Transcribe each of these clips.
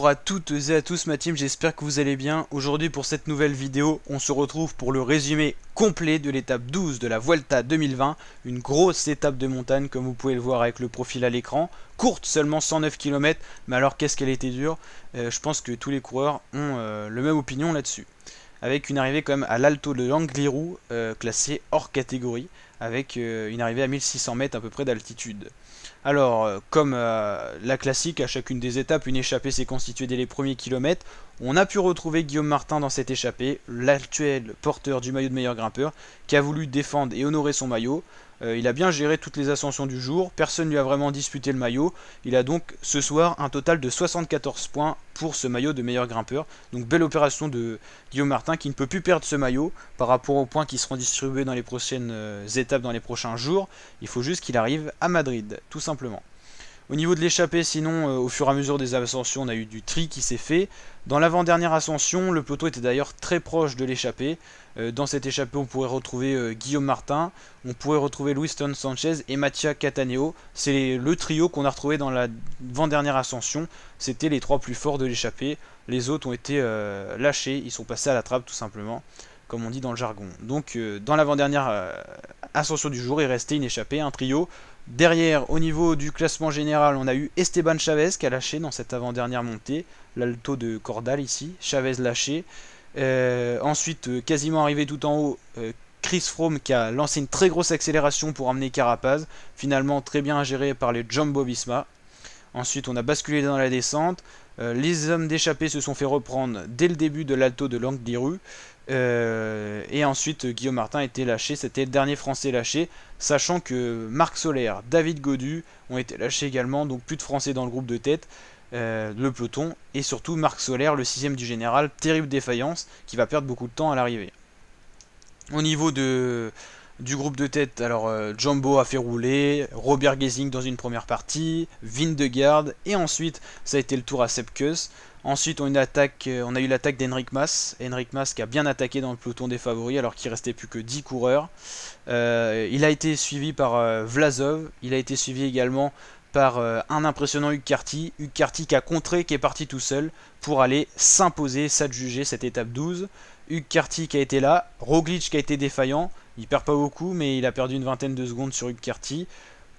Bonjour à toutes et à tous ma team, j'espère que vous allez bien. Aujourd'hui pour cette nouvelle vidéo, on se retrouve pour le résumé complet de l'étape 12 de la Vuelta 2020. Une grosse étape de montagne comme vous pouvez le voir avec le profil à l'écran. Courte, seulement 109 km, mais alors qu'est-ce qu'elle était dure. Je pense que tous les coureurs ont le même opinion là-dessus. Avec une arrivée quand même à l'Alto de Langliru, classé hors catégorie, avec une arrivée à 1600 mètres à peu près d'altitude. Alors, comme la classique, à chacune des étapes, une échappée s'est constituée dès les premiers kilomètres. On a pu retrouver Guillaume Martin dans cette échappée, l'actuel porteur du maillot de meilleur grimpeur, qui a voulu défendre et honorer son maillot. Il a bien géré toutes les ascensions du jour, personne ne lui a vraiment disputé le maillot. Il a donc ce soir un total de 74 points pour ce maillot de meilleur grimpeur. Donc belle opération de Guillaume Martin qui ne peut plus perdre ce maillot par rapport aux points qui seront distribués dans les prochaines étapes, dans les prochains jours. Il faut juste qu'il arrive à Madrid, tout simplement. Au niveau de l'échappée, sinon, au fur et à mesure des ascensions, on a eu du tri qui s'est fait. Dans l'avant-dernière ascension, le peloton était d'ailleurs très proche de l'échappée. Dans cette échappée, on pourrait retrouver Guillaume Martin, on pourrait retrouver Luiston Sanchez et Mattia Cataneo. C'est le trio qu'on a retrouvé dans l'avant-dernière ascension. C'était les trois plus forts de l'échappée. Les autres ont été lâchés, ils sont passés à la trappe tout simplement, comme on dit dans le jargon. Donc, dans l'avant-dernière ascension du jour, il restait une échappée, un trio. Derrière, au niveau du classement général, on a eu Esteban Chavez qui a lâché dans cette avant-dernière montée. L'Alto de Cordal ici, Chavez lâché. Ensuite, quasiment arrivé tout en haut, Chris Froome qui a lancé une très grosse accélération pour amener Carapaz. Finalement, très bien géré par les Jumbo-Visma. Ensuite, on a basculé dans la descente. Les hommes d'échappée se sont fait reprendre dès le début de l'Alto de Langliru. Et ensuite Guillaume Martin a été lâché, c'était le dernier français lâché, sachant que Marc Soler, David Gaudu ont été lâchés également, donc plus de français dans le groupe de tête, le peloton, et surtout Marc Soler, le 6ème du général, terrible défaillance, qui va perdre beaucoup de temps à l'arrivée. Au niveau du groupe de tête, alors Jumbo a fait rouler, Robert Gesing dans une première partie, Vingegaard, et ensuite ça a été le tour à Sepp Kuss. Ensuite on a eu l'attaque d'Henrik Mas qui a bien attaqué dans le peloton des favoris alors qu'il restait plus que 10 coureurs. Il a été suivi par Vlasov, il a été suivi également par un impressionnant Hug Carty qui a contré, qui est parti tout seul pour aller s'imposer, s'adjuger cette étape 12. Hug Carty qui a été là, Roglic qui a été défaillant, il perd pas beaucoup mais il a perdu une vingtaine de secondes sur Hug Carty.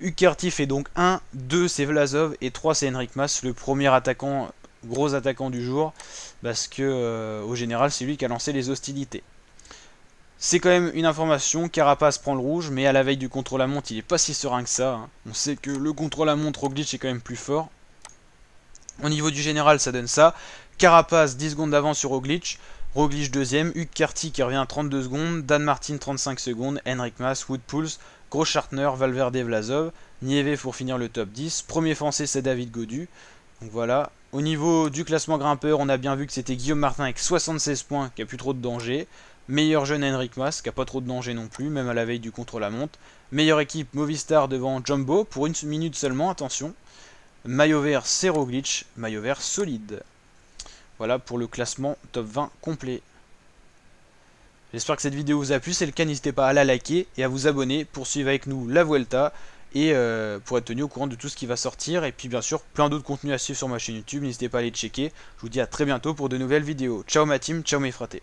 Hug Carty fait donc 1, 2 c'est Vlasov et 3 c'est Henrik Mas, le premier attaquant, gros attaquant du jour, parce que au général c'est lui qui a lancé les hostilités. C'est quand même une information, Carapaz prend le rouge, mais à la veille du contre-la-montre, il est pas si serein que ça. Hein. On sait que le contre-la-montre, Roglic est quand même plus fort. Au niveau du général, ça donne ça. Carapaz 10 secondes d'avance sur Roglic. Roglic deuxième, Hug Carty qui revient à 32 secondes, Dan Martin 35 secondes, Henrik Mas, Wout Poels, Großschartner, Valverde, Vlasov, Nieve pour finir le top 10. Premier français c'est David Gaudu. Donc voilà. Au niveau du classement grimpeur, on a bien vu que c'était Guillaume Martin avec 76 points, qui a plus trop de danger. Meilleur jeune Henrik Mas, qui a pas trop de danger non plus, même à la veille du contre-la-montre. Meilleure équipe Movistar devant Jumbo, pour une minute seulement, attention. Maillot vert c'est Roglic, maillot vert solide. Voilà pour le classement top 20 complet. J'espère que cette vidéo vous a plu, si c'est le cas n'hésitez pas à la liker et à vous abonner pour suivre avec nous la Vuelta. Et pour être tenu au courant de tout ce qui va sortir. Et puis bien sûr plein d'autres contenus à suivre sur ma chaîne YouTube, n'hésitez pas à les checker. Je vous dis à très bientôt pour de nouvelles vidéos. Ciao ma team, ciao mes fratés.